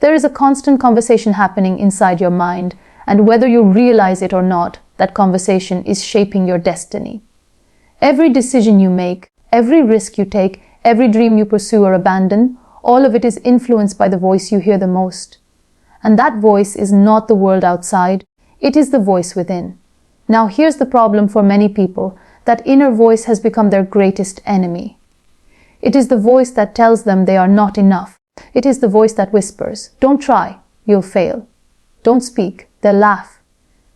There is a constant conversation happening inside your mind, and whether you realize it or not, that conversation is shaping your destiny. Every decision you make, every risk you take, every dream you pursue or abandon, all of it is influenced by the voice you hear the most. And that voice is not the world outside, it is the voice within. Now here's the problem for many people, that inner voice has become their greatest enemy. It is the voice that tells them they are not enough. It is the voice that whispers, "Don't try, you'll fail. Don't speak, they'll laugh.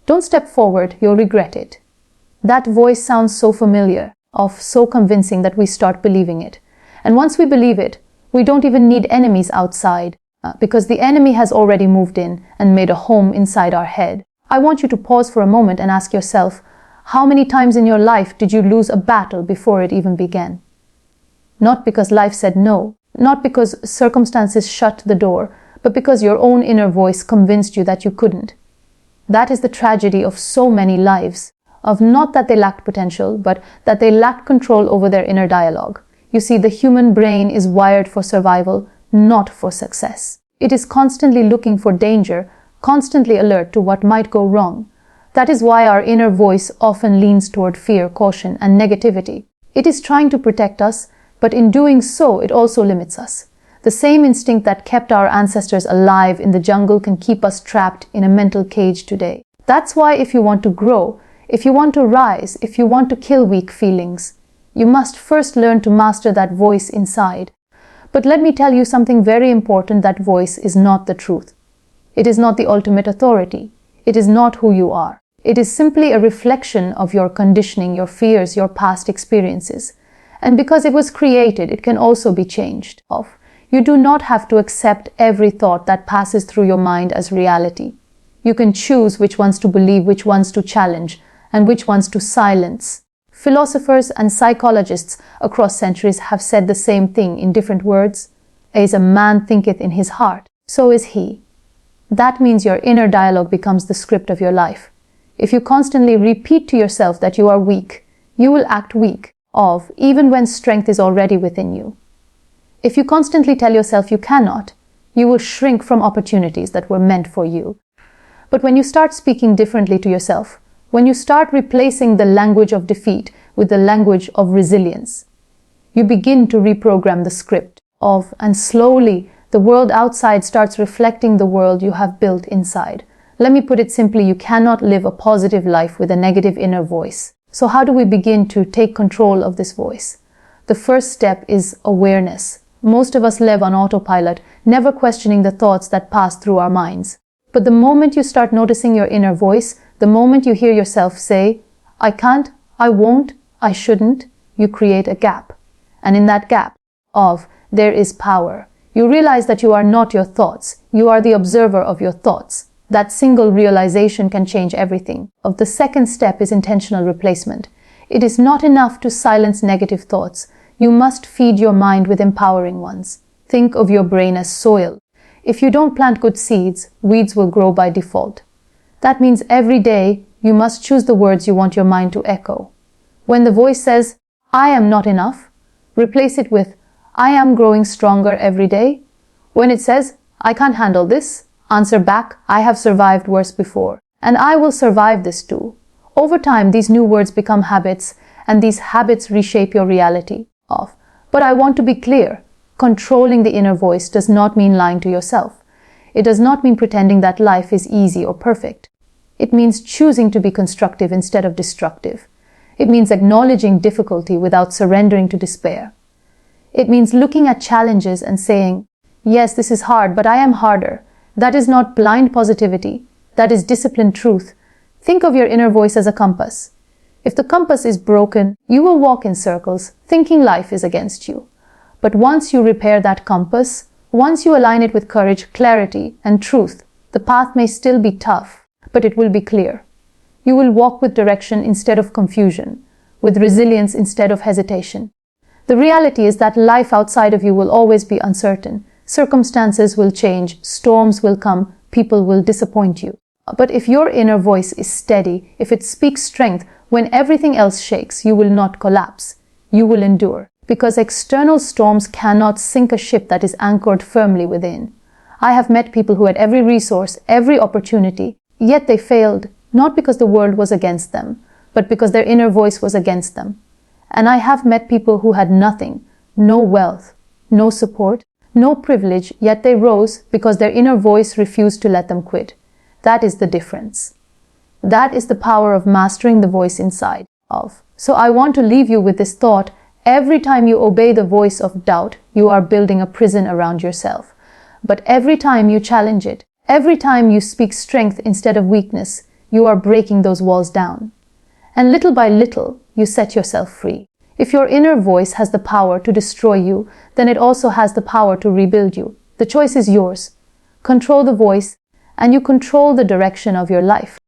Don't step forward, you'll regret it." That voice sounds so familiar, so convincing that we start believing it. And once we believe it, we don't even need enemies outside, because the enemy has already moved in and made a home inside our head. I want you to pause for a moment and ask yourself, how many times in your life did you lose a battle before it even began? Not because life said no, not because circumstances shut the door, but because your own inner voice convinced you that you couldn't. That is the tragedy of so many lives, of not that they lacked potential, but that they lacked control over their inner dialogue. You see, the human brain is wired for survival, not for success. It is constantly looking for danger, constantly alert to what might go wrong. That is why our inner voice often leans toward fear, caution, and negativity. It is trying to protect us, but in doing so, it also limits us. The same instinct that kept our ancestors alive in the jungle can keep us trapped in a mental cage today. That's why if you want to grow, if you want to rise, if you want to kill weak feelings, you must first learn to master that voice inside. But let me tell you something very important, that voice is not the truth. It is not the ultimate authority. It is not who you are. It is simply a reflection of your conditioning, your fears, your past experiences. And because it was created, it can also be changed. You do not have to accept every thought that passes through your mind as reality. You can choose which ones to believe, which ones to challenge, and which ones to silence. Philosophers and psychologists across centuries have said the same thing in different words. As a man thinketh in his heart, so is he. That means your inner dialogue becomes the script of your life. If you constantly repeat to yourself that you are weak, you will act weak, even when strength is already within you. If you constantly tell yourself you cannot, you will shrink from opportunities that were meant for you. But when you start speaking differently to yourself, when you start replacing the language of defeat with the language of resilience, you begin to reprogram the script and slowly the world outside starts reflecting the world you have built inside. Let me put it simply, you cannot live a positive life with a negative inner voice. So how do we begin to take control of this voice? The first step is awareness. Most of us live on autopilot, never questioning the thoughts that pass through our minds. But the moment you start noticing your inner voice, the moment you hear yourself say, "I can't, I won't, I shouldn't," you create a gap. And in that gap there is power. You realize that you are not your thoughts. You are the observer of your thoughts. That single realization can change everything. The second step is intentional replacement. It is not enough to silence negative thoughts. You must feed your mind with empowering ones. Think of your brain as soil. If you don't plant good seeds, weeds will grow by default. That means every day you must choose the words you want your mind to echo. When the voice says, "I am not enough," replace it with, "I am growing stronger every day." When it says, "I can't handle this," answer back, "I have survived worse before, and I will survive this too." Over time, these new words become habits, and these habits reshape your reality. But I want to be clear, controlling the inner voice does not mean lying to yourself. It does not mean pretending that life is easy or perfect. It means choosing to be constructive instead of destructive. It means acknowledging difficulty without surrendering to despair. It means looking at challenges and saying, "Yes, this is hard, but I am harder." That is not blind positivity. That is disciplined truth. Think of your inner voice as a compass. If the compass is broken, you will walk in circles, thinking life is against you. But once you repair that compass, once you align it with courage, clarity, and truth, the path may still be tough, but it will be clear. You will walk with direction instead of confusion, with resilience instead of hesitation. The reality is that life outside of you will always be uncertain. Circumstances will change, storms will come, people will disappoint you. But if your inner voice is steady, if it speaks strength when everything else shakes, you will not collapse. You will endure. Because external storms cannot sink a ship that is anchored firmly within. I have met people who had every resource, every opportunity, yet they failed, not because the world was against them, but because their inner voice was against them. And I have met people who had nothing, no wealth, no support, no privilege, yet they rose because their inner voice refused to let them quit. That is the difference. That is the power of mastering the voice inside of. So I want to leave you with this thought. Every time you obey the voice of doubt, you are building a prison around yourself. But every time you challenge it, every time you speak strength instead of weakness, you are breaking those walls down. And little by little, you set yourself free. If your inner voice has the power to destroy you, then it also has the power to rebuild you. The choice is yours. Control the voice, and you control the direction of your life.